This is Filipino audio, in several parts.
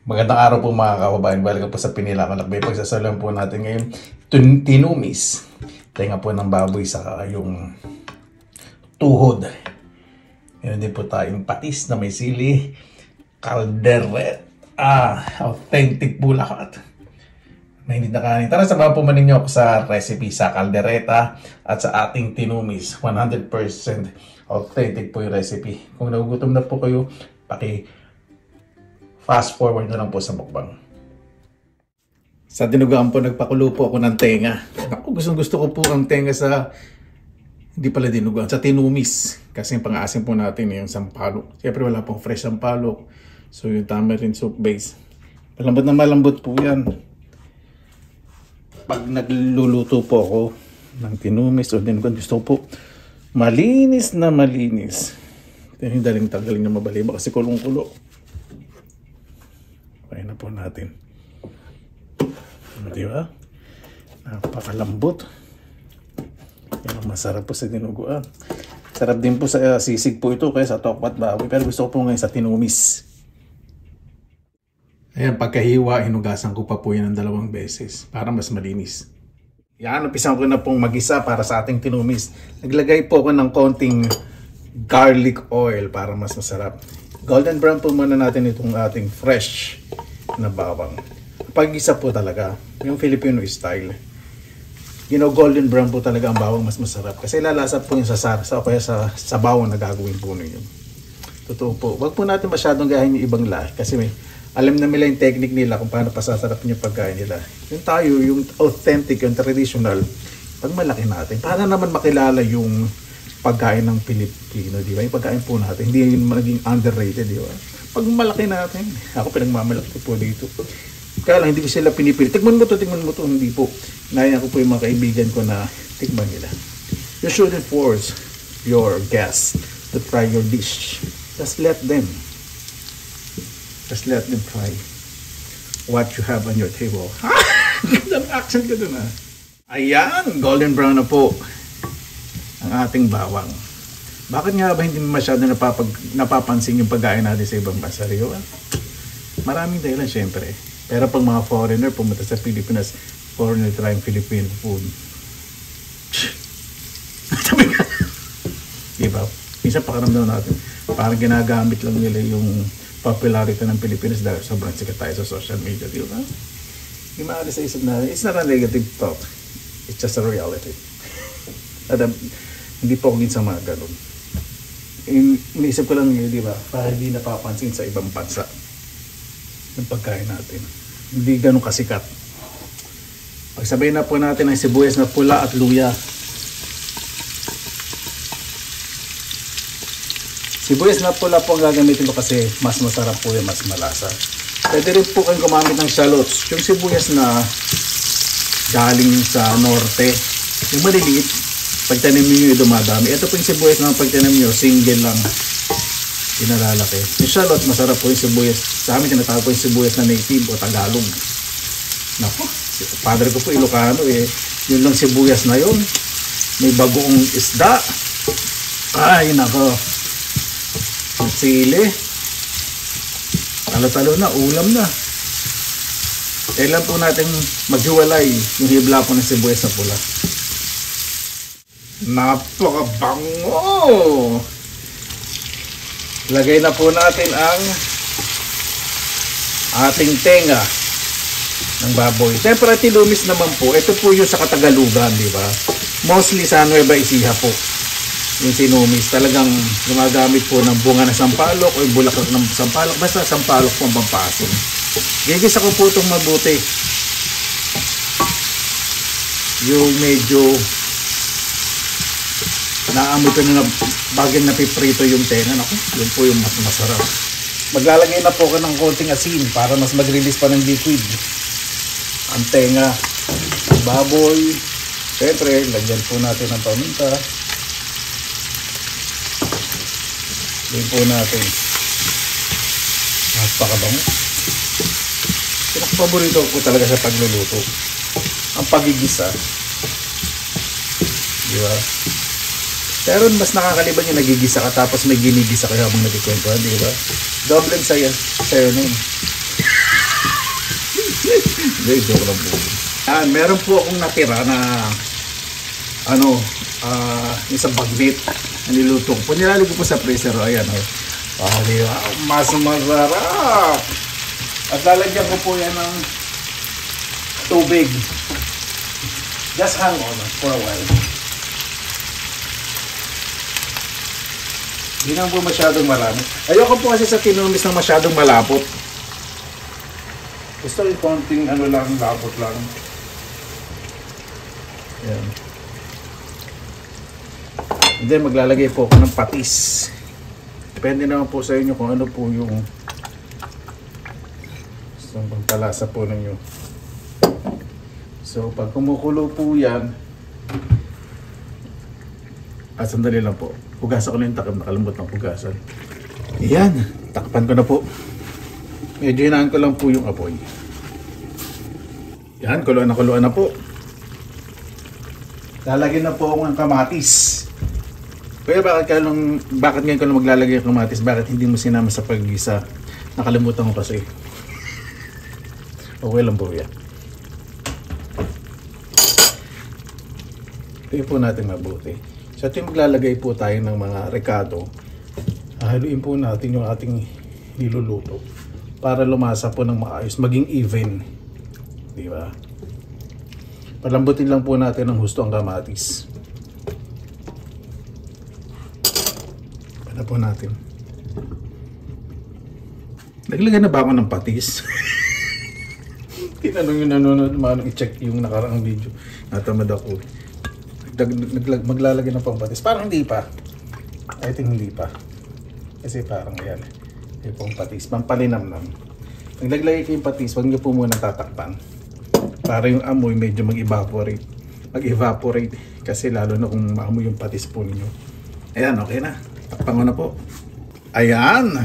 Magandang araw po mga kababayan. Welcome po sa Pinila Kalakbay. Pagsasaluhan po natin ngayon tinumis. Tenga po ng baboy sa yung tuhod. Meron din po tayong patis na may sili. Caldereta. Authentic po lahat. Mainit na kanin. Tara, samahan po man ninyo ako sa recipe sa caldereta at sa ating tinumis. 100% authentic po yung recipe. Kung nagugutom na po kayo, fast forward na lang po sa mukbang. Sa dinugaan po, nagpakulo po ako ng tenga. Ako, gusto ko po ang tenga sa, hindi pala dinugaan, sa tinumis. Kasi yung pang-asim po natin yung sampalok. Siyempre wala pong fresh sampalok. So yung tamarind soup base. Malambot na malambot po yan. Pag nagluluto po ako ng tinumis o dinugaan, gusto ko po malinis na malinis. Hindi daling tagalin na mabaliba kasi kulong-kulo. Kaya na po natin. Di ba? Napakalambot. Yan ang masarap po sa dinuguan. Sarap din po sa sisig po ito kaya sa tokpat baboy. Pero gusto ko po ngayon sa tinumis. Ayan, pagkahiwa, hinugasan ko pa po yan ng 2 beses para mas malinis. Yan, umpisan ko na pong mag-isa para sa ating tinumis. Naglagay po ako ng konting garlic oil para mas masarap. Golden brown po muna natin itong ating fresh na bawang. Pag-isa po talaga, yung Filipino style. Golden brown po talaga ang bawang mas masarap. Kasi lalasap po yung sa sarsa o kaya sa bawang na gagawin po ninyo. Totoo po. Wag po natin masyadong gahin yung ibang lahi. Kasi alam na nila yung technique nila kung paano pasasarapin yung pagkain nila. Yung tayo, yung authentic, yung traditional, pag malaki natin, para naman makilala yung pagkain ng Pilipino, di ba? Yung pagkain po natin, hindi yung maging underrated, di ba? Pag malaki natin, ako pinagmamalaki po dito. Kaya lang, hindi ko sila pinipilit. Tignan mo to, hindi po. Nayan ko po yung mga kaibigan ko na tignan nila. You shouldn't force your guests to try your dish. Just let them try what you have on your table. Ang accent ko dun Ayan, golden brown na po ang ating bawang. Bakit nga ba hindi masyado napapansin yung pagkain natin sa ibang bansa? Maraming dahilan syempre. Pero pag mga foreigner pumunta sa Pilipinas, foreigner trying Philippine food. Diba? Minsan pakaramdam natin, parang ginagamit lang nila yung popularity ng Pilipinas dahil sobrang sikat tayo sa social media. Diba? Hindi maalis sa isip natin. It's not a negative thought. It's just a reality. Hindi po ako ginsa mga ganun. Iniisip ko lang yun, di ba? Para hindi napapansin sa ibang bansa yung pagkain natin. Hindi ganun kasikat. Pagsabayin na po natin ang sibuyas na pula at luya. Sibuyas na pula po ang gagamitin ko kasi mas masarap po yan, mas malasa. Pwede rin po kayong gumamit ng shallots. Yung sibuyas na galing sa norte, yung maliliit, pagtanim nyo yung dumadami. Ito po yung sibuyas na pagtanim nyo, single lang. Pinalalaki. Yung shallot, masarap po yung sibuyas. Sa amin, tinatawag po yung sibuyas na native o Tagalog. Naku, padre ko po Ilocano Yun lang sibuyas na yun. May bagoong isda. Ay, nako. Sili. Talo-talo na, ulam na. Kailan po natin maghiwalay yung hibla po ng sibuyas na pula. Napakabango! Lagay na po natin ang ating tenga ng baboy. Siyempre, tinumis naman po. Ito po yung sa Katagalugan, di ba? Mostly sa Nueva Ecija po. Yung tinumis. Talagang gumagamit po ng bunga ng sampalok o yung bulaklak ng sampalok. Basta sampalok po ang pampasin. Gigisa ko po itong mabuti. Yung medyo naamoy ko na bagay na piprito yung tenga. Naku, yun po yung mas masarap. Maglalagay na po ko ng konting asin para mas mag-release pa ng liquid. Ang tenga, baboy. Siyempre, lagyan po natin ng paminta. Lagyan po natin. Napakabango. Pinakapaborito ko talaga sa pagluluto. Ang pagigisa. Diba? Pero mas nakakaliban yung nagigisa ka tapos may ginigisa ka habang nagkikwentuhan, di ba? Doble sa'yo nun. Hindi, joke lang po. Yan, meron po akong natira na isang bagnet na niluto ko. Nilalagay ko po sa freezer. Ayan, mas masarap. At lalagyan ko po yan ng tubig. Just hang on for a while. Hindi naman po masyadong marami. Ayoko po kasi sa tinumis na masyadong malapot. Gusto yung konting lapot lang. Ayan. And then maglalagay po ako ng patis. Depende naman po sa inyo kung ano po yung gustong pagpalasa po ninyo. So pag kumukulo po yan, sandali lang po. Hugasan ko na yung takip, nakalimot ng hugasan. Ayan, takpan ko na po. Medyo hinaan ko lang po yung apoy. Yan, kuluan na po. Lalagyan na po ako ng kamatis. Kaya bakit ngayon ko lang maglalagay ng kamatis? Bakit hindi mo sinama sa paggisa? Nakalimutan ko kasi. Okay lang po yan. Ito po natin mabuti. So ito yung maglalagay po tayo ng mga rekado. Haluin po natin yung ating niluluto para lumasa po ng maayos, maging even. Di ba? Palambutin lang po natin ng husto ang kamatis. Para po natin. Naglagay na ba ako ng patis? Tinanong yung nanonood, i-check yung nakaraang video. Natamad ako. Maglalagay ng pampatis. Parang hindi pa. I think hindi pa. Kasi parang yan. Yung pampatis. Pampalinamnam. Naglagay ko yung patis, huwag niyo po muna tatakpan. Para yung amoy medyo mag-evaporate. Mag-evaporate. Kasi lalo na kung maamoy yung patis po ninyo. Ayan, okay na. Takpan ko na po. Ayan.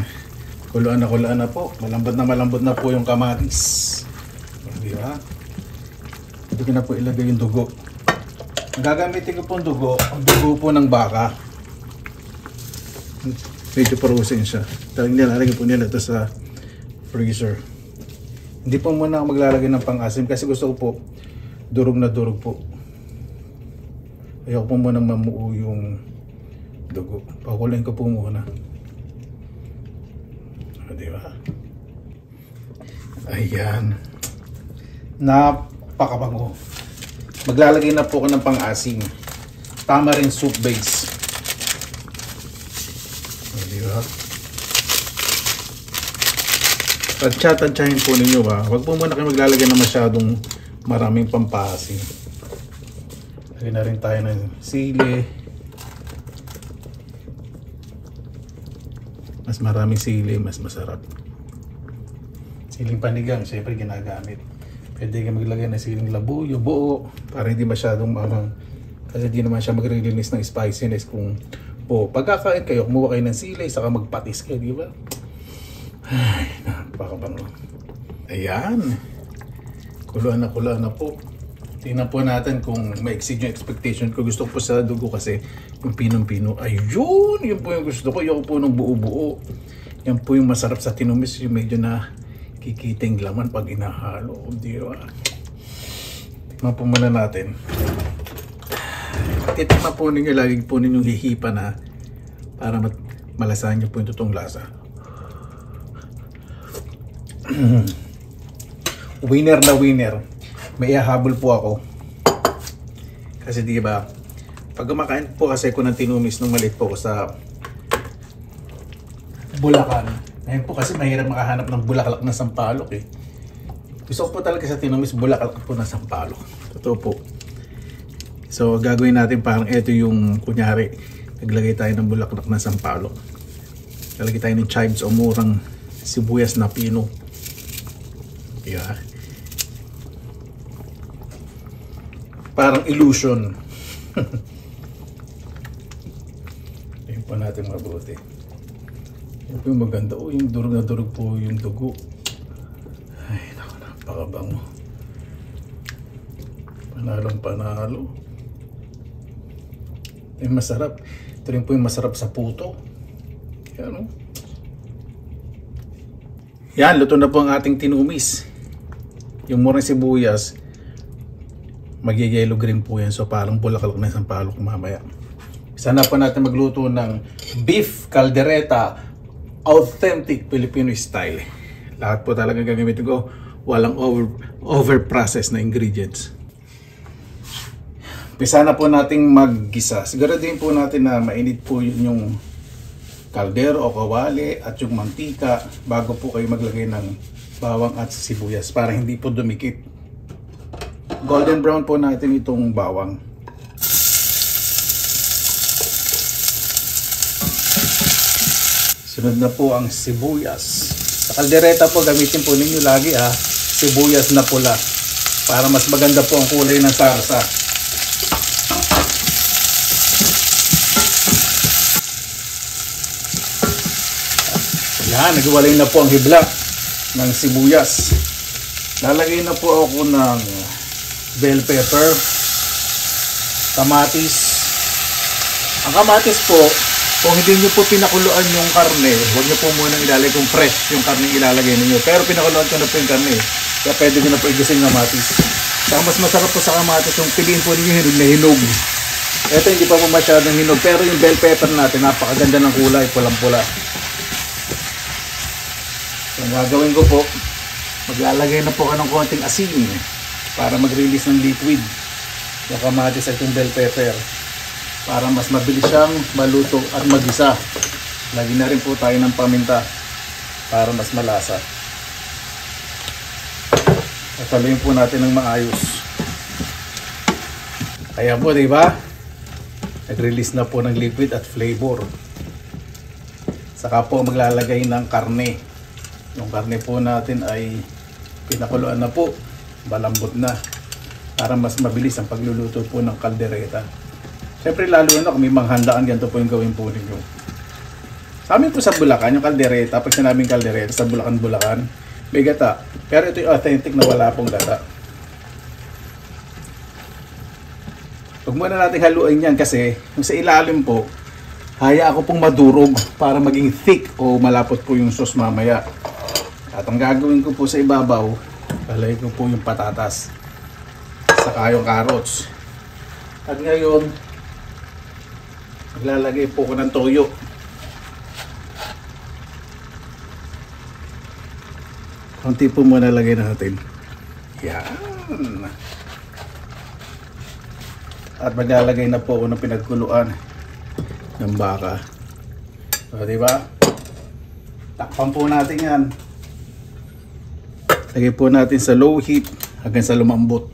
Kuluan na po. Malambot na po yung kamatis. Di ba? Ito ko na po ilagay yung dugo. Gagamitin ko po ang dugo po ng baka. Medyo frozen siya. Talagang nilalagay po nila ito sa freezer. Hindi po muna ako maglalagay ng pang-asim kasi gusto ko po durog na durog po. Ayoko po muna mamuo yung dugo. Pakulayin ko po muna. Diba? Ayan. Napakabango. Maglalagay na po ako ng pang-asim. Tamarind soup base. Diba? Tansyahin po ninyo ba? Huwag po muna kayo maglalagay ng masyadong maraming pampaasim. Lagyan na rin tayo ng sili. Mas maraming sili, mas masarap. Siling panigang, syempre ginagamit. Pwede kayo maglagay ng siling labuyo, buo, para hindi masyadong mamang. Kasi hindi naman siya magre-release ng spiciness kung pagkakain kayo, kumuha kayo ng sili, saka magpatis kayo, di ba? Ay, napakabango. Ayan. Kuluan na po. Tingnan po natin kung ma-exceed yung expectation ko. Gusto ko po sa dugo kasi yung pinong-pino. Ayun! Yun po yung gusto ko. Yung po ng buo-buo. Yan po yung masarap sa tinumis. Yung medyo na kikiting laman pag inahalo. Di ba? Tingnan po muna natin. Titikman po ninyo. Lagi po ninyong hihipa na para malasahan nyo po yung totoong lasa. Winner na winner. May ihahabol po ako. Kasi di ba, pag kumakain po kasi ako ng tinumis nung maliit po ko sa Bulacan. Ngayon po kasi mahirap makahanap ng bulaklak na sampalok eh. Gusto ko po talaga sa tinumis bulaklak po na sampalok. Totoo po. So gagawin natin parang ito yung kunyari, naglagay tayo ng bulaklak na sampalok. Lalagay tayo ng chives o murang sibuyas na pino. Yeah. Parang illusion. Tingnan po natin mabuti. Ito yung maganda. Oh, yung durog na durog po yung dugo. Ay, naku, napakabango. Panalong panalo. Ito yung masarap. Ito rin po yung masarap sa puto. Yan, oh. Yan, luto na po ang ating tinumis. Yung murang sibuyas, mag-yellow green po yan. So parang bulaklak na isang palok mamaya. Sana po natin magluto ng beef caldereta, authentic Filipino style. Lahat po talaga gagamitin ko. Walang over-processed na ingredients. Umpisa na po nating maggisa. Siguraduhin po natin na mainit po yung kaldero o kawali at yung mantika bago po kayo maglagay ng bawang at sibuyas para hindi po dumikit. Golden brown po natin itong bawang. Sunod na po ang sibuyas. Sa kaldereta po gamitin po ninyo lagi sibuyas na pula para mas maganda po ang kulay ng sarsa. Yan, nagwalay na po ang hibla ng sibuyas. Lalagay na po ako ng bell pepper, kamatis. Ang kamatis po, kung hindi nyo po pinakuluan yung karne, huwag nyo po munang ilalagay kung fresh yung karne ilalagay ninyo. Pero pinakuluan ko na po yung karne, kaya pwede nyo na po igisin ng kamatis. Kaya mas masarap po sa kamatis yung piliin po ninyo hinog na hinog. Ito hindi pa po masyadong hinog, pero yung bell pepper natin, napakaganda ng kulay, pulang-pula. So, ang gagawin ko po, maglalagay na po ka ng konting asin para mag-release ng liquid yung kamatis at yung bell pepper para mas mabilis siyang maluto at magisa. Lagi na rin po tayo ng paminta para mas malasa. At haluin po natin ng maayos. Kaya po, diba? Nag-release na po ng liquid at flavor. Saka po maglalagay ng karne. Yung karne po natin ay pinakuluan na po, malambot na para mas mabilis ang pagluluto po ng kaldereta. Siyempre lalo na kung may manghandaan, ganito po yung gawin po ninyo. Sa amin po sa Bulacan, yung kaldereta, pag sinabing kaldereta sa Bulacan, may gata. Pero ito yung authentic na wala pong gata. Huwag muna natin haluin yan kasi yung sa ilalim po, haya ako pong madurog para maging thick o malapot po yung sauce mamaya. At ang gagawin ko po sa ibabaw, lalagay ko po yung patatas saka yung carrots. At ngayon, maglalagay po ko ng toyo. Konti po muna lagay natin. Yan. At maglalagay na po ako ng pinagkuluan ng baka. So, diba? Takpan po natin yan. Lagay po natin sa low heat hanggang sa lumambot.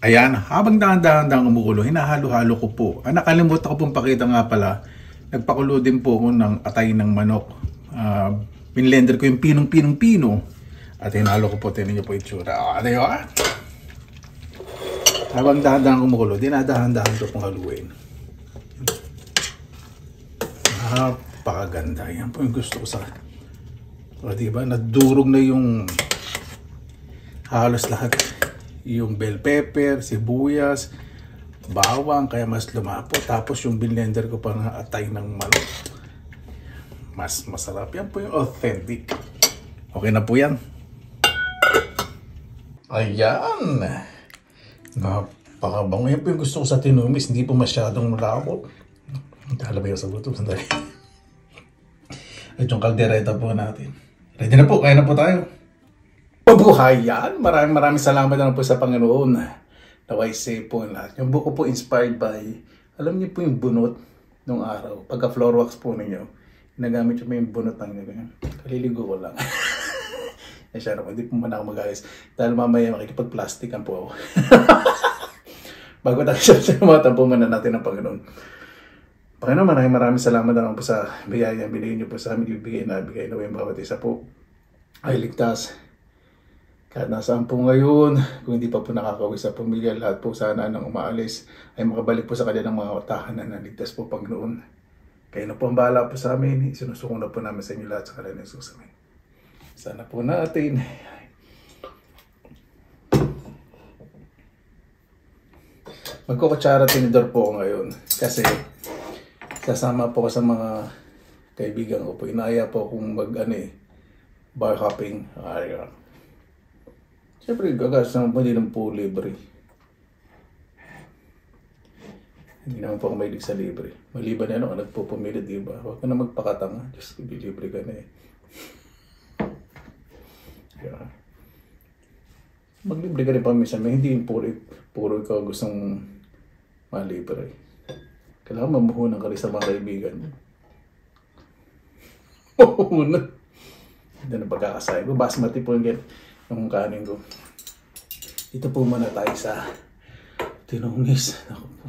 Ayan, habang dahan-dahan umukulo, hinahalo-halo ko po. Nakalimutan ko pong pakita nga pala, nagpakulo din po ako ng atay ng manok. Pinlender ko yung pinong-pinong-pino. At hinalo ko po, tinan niyo po itsura. Diba? Habang dahan-dahan umukulo, dinadahan-dahan ko pong haluin. Napakaganda. Yan po yung gusto ko sa... O diba, nadurog na yung... halos lahat yung bell pepper, sibuyas, bawang, kaya mas lumapot. Tapos yung blender ko pa na atay ng manok. Mas masarap. Yan po yung authentic. Okay na po yan. Ayan. Napakabango. Yan po yung gusto ko sa tinumis. Hindi po masyadong malapot. Kalabay sa buto. Sandali. At yung kaldereta po natin. Ready na po. Kaya na po tayo. Pabuhayan! Maraming salamat na po sa Panginoon. Naway say po lahat. Yung buko po inspired by, alam niyo po yung bunot nung araw. Pagka floor wax po ninyo, ginagamit nyo yung bunot ng ganyan. Kaliligo ko lang. Eh siya naman, hindi po man ako mag-ayos. Dahil mamaya makikipag-plastikan po ako. Bago tayo siya matampo muna natin ng Panginoon. Panginoon, maraming salamat na po sa biyaya. Binigyan niyo po sa amin, ibigay na yung bawat isa po ay ligtas. Kahit nasaan po ngayon, kung hindi pa po nakakauwi sa pamilya, lahat po sana nang umaalis ay makabalik po sa kanilang mga tahanan na ligtas po Panginoon. Kayo na po ang bahala po sa amin. Sinusukong na po namin sa inyo lahat sa kanilang susamin. Sana po natin. Magkukutsara tinidor po ako ngayon kasi sasama po ko sa mga kaibigan ko po. Inaya po akong bar hopping. Siyempre, gagasang mo din ng po libre. Hindi naman po ako mahilig sa libre. Maliban na nagpupumilit, di ba? Huwag ka na magpakatanga. Just libre ka na eh. Yeah. Maglibre ka rin pa minsan. Hindi yung puro ikaw gustong malibre. Kailangan mamuhunan ka rin sa mga kaibigan mo. Mamuhunan. Hindi na pagkakasaya ko. Basmati po yung kanin ko. Dito po muna tayo sa tinungis. Ako po.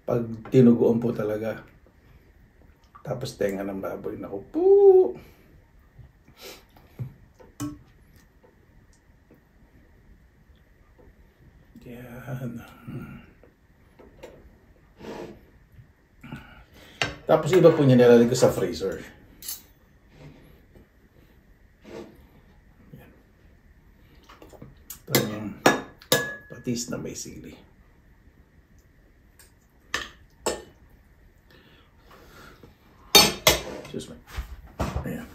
Pag tinuguan po talaga. Tapos tenga ng baboy. Naku po. Yan. Tapos iba po niya nilalagay ko sa freezer. Yan. Ito yung patis na may sili. Excuse me. Ayan.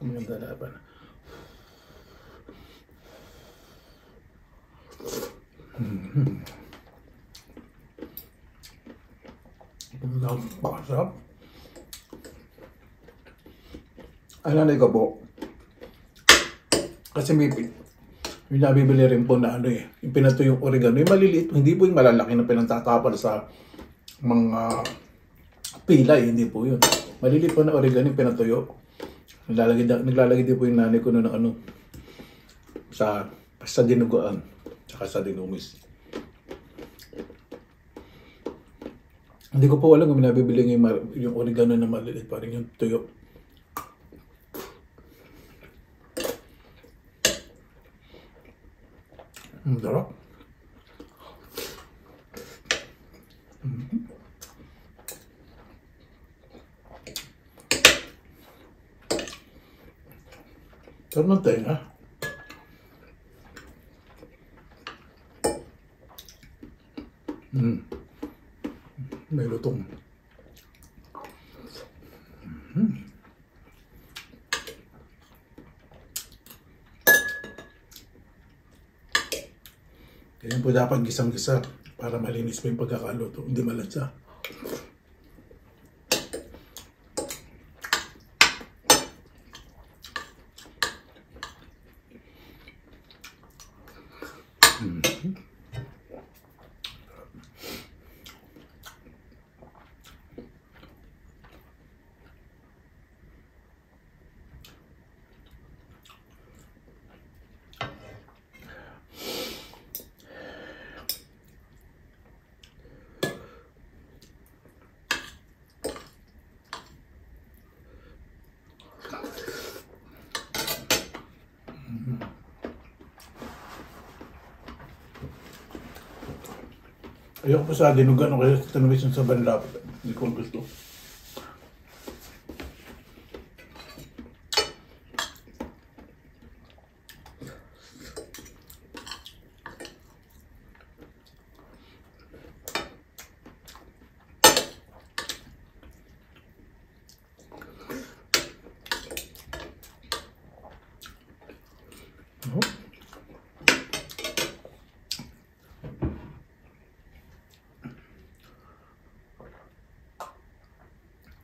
Ang ganda laban. Napakasarap. Alam ko po. Kasi may nabibili rin po na yung pinatuyong oregano. Yung maliliit, hindi po yung malalaki na pinagtatapal sa mga pilay, hindi po yun. Maliliit po na oregano yung pinatuyo. Naglalagay din po yung nanay ko ng sa dinuguan, tsaka sa dinumis. Hindi ko po alam kung nabibili yung oregano na maliliit, parang yung tuyo. Ang sarap. Sarap ng tenga. May lutong. Ganyan po dapat gisang-gisa para malinis po yung pagkakaluto. Hindi malansa. Ayoko pa sa dinugan o kaya sa tanumis sa banlap. Hindi ko gusto.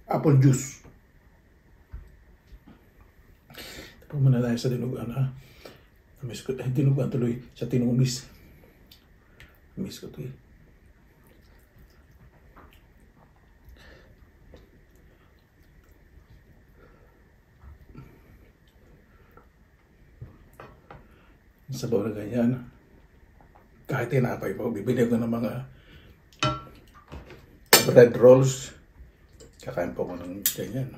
Apple juice. Tapos muna tayo sa dinuguan ha. Dinuguan tuloy sa tinumis. Miss ko to eh. Sa bawang na ganyan. Kahit tinapay po, bibili ko ng mga bread rolls. Kakain po ko ng ganyan,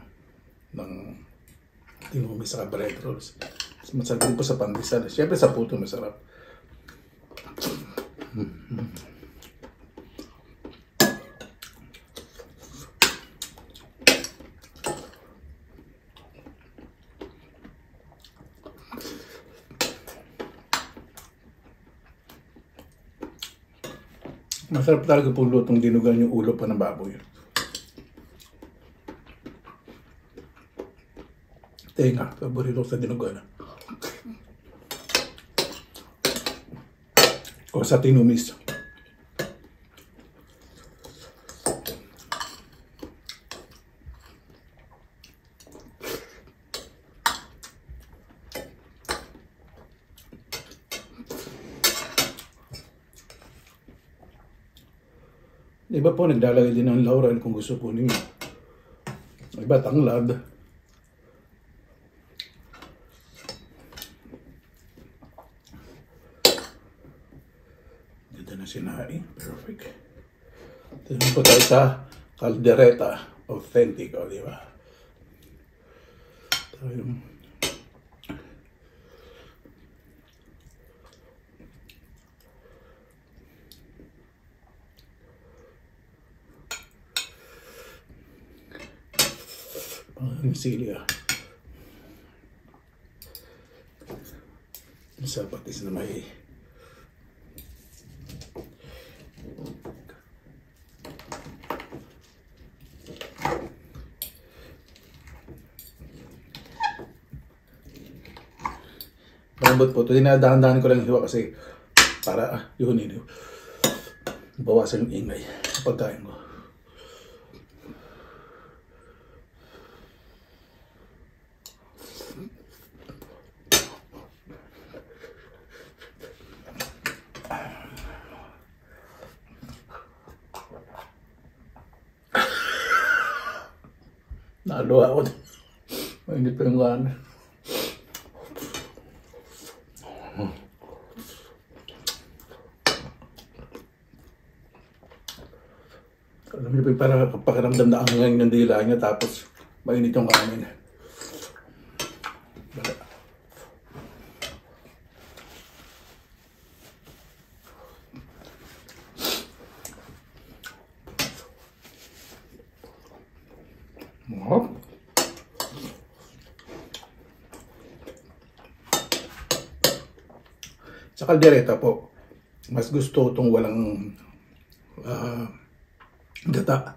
ng tinumis sa bread rolls. Masarap din po sa pandesal. Siyempre sa puto masarap. Masarap talaga po lutong dinugan yung ulo pa ng baboy. Tenga, paborito ko sa dinuguan. O sa tinumis. Iba po naglalagay din ng laurel kung gusto po ninyo. Iba tanglad. Ganda na sinain. Perfect. Tignan po tayo sa caldereta. Authentic, o di ba? Tayo. Sili. Isa patis na may malambot po. Ito dinadahan-dahan ko lang hiwa kasi para yun bawasan yung ingay sa pagkain ko. Naluha ako. Mainit pa yung gana. Alam niyo pa para pakiramdam na ang hanggang ng dila niya tapos mainit yung kanin. Sa kaldereta po, mas gusto itong walang gata.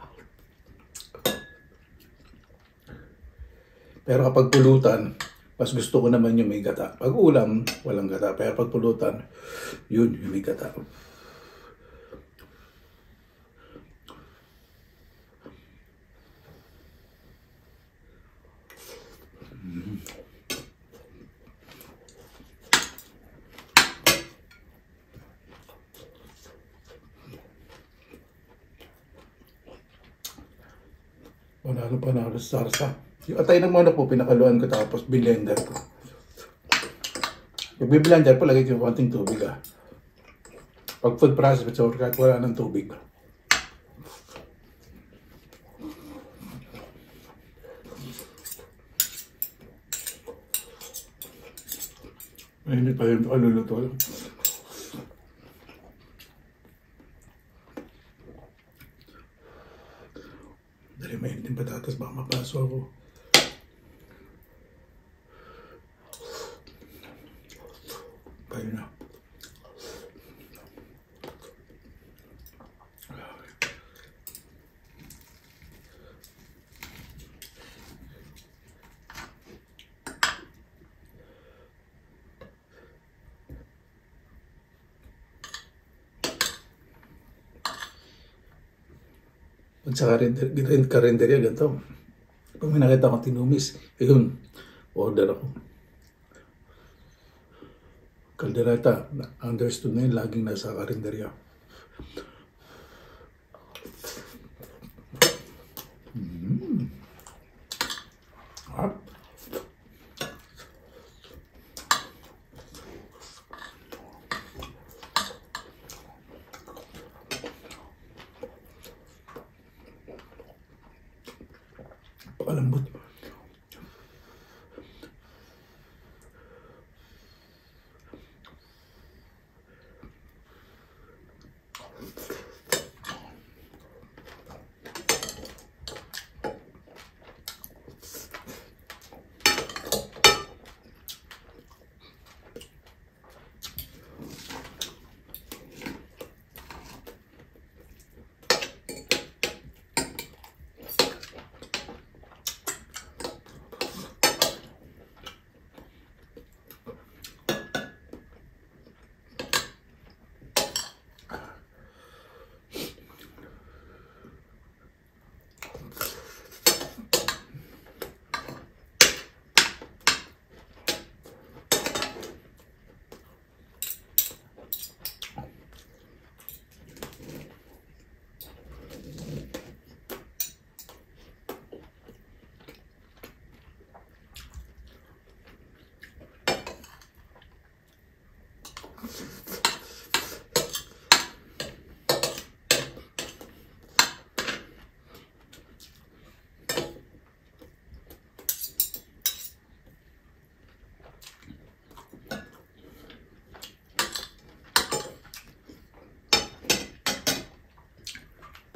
Pero kapag pulutan, mas gusto ko naman yung may gata. Pag ulam, walang gata. Pero pag pulutan, yun, yung may gata. Panalo sa sarsa. Yung atay ng manok po, pinakaluan ko tapos blender ko. Yung blender po, lagay ko yung konting tubig. Pag food processed, so kahit wala ng tubig. Hindi pa yung aluluto. Dali mainit yung patatas, baka mapaso ako. Payo na. At sa karinderya, ganito. Pag may nakita akong tinumis, yun, order ako. Caldereta, understood na yun, laging nasa karinderya. Pakalambot.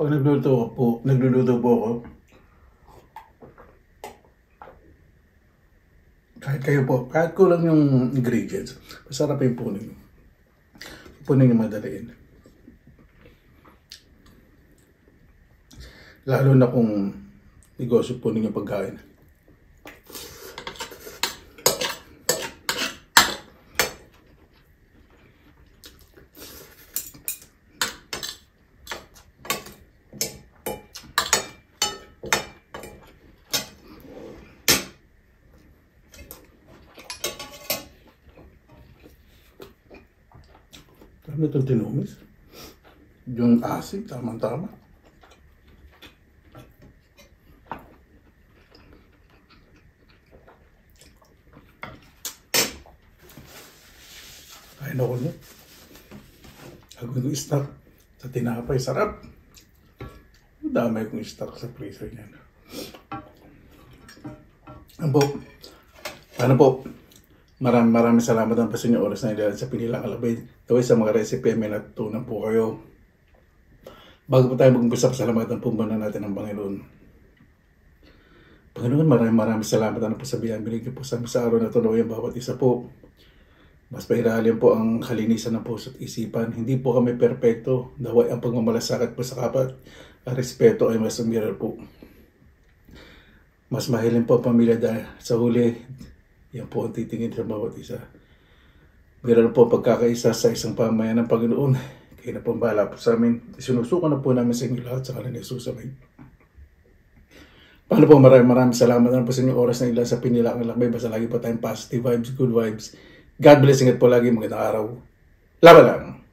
Pag nagluluto po ako, kahit kayo po, kahit kulang yung ingredients, masarap yung punin. Punin yung madaliin. Lalo na kung negosyo punin yung pagkain. Ano itong tinumis? Yung asin, tamang-tama. Kain ako niya. Gagawin ko stock sa tinapay. Sarap. Damay kong stock sa freezer niyan. Ano po? Paano po? Maraming salamat ang sa inyo oras na ilan sa Pinilang Alabay. Taway sa mga recipe, may natutunan po kayo. Bago po tayo mag-umpisa, pasalamatan po muna natin ang Panginoon. Panginoon, maraming salamat na po sa biyang binigay po sa araw na ito. Naway ang bawat isa po. Mas pahiralim po ang kalinisan ng puso at isipan. Hindi po kami perpekto. Naway ang pagmamalasakit po sa kapat. Ang respeto ay mas umiral po. Mas mahilin po ang pamilya dahil sa huli, yan po ang titingin sa bawat isa. Meron po pagkakaisa sa isang pamayan ng Panginoon. Kaya na po bahala po sa amin. Sinusuko na po namin sa inyo lahat sa kalan ni Jesus. Amen. Paano po maraming salamat na po sa inyong oras na ilan sa Pinilang Alabay. Basta lagi po tayong positive vibes, good vibes. God bless. Ingat po lagi. Magandang araw. Laban lang.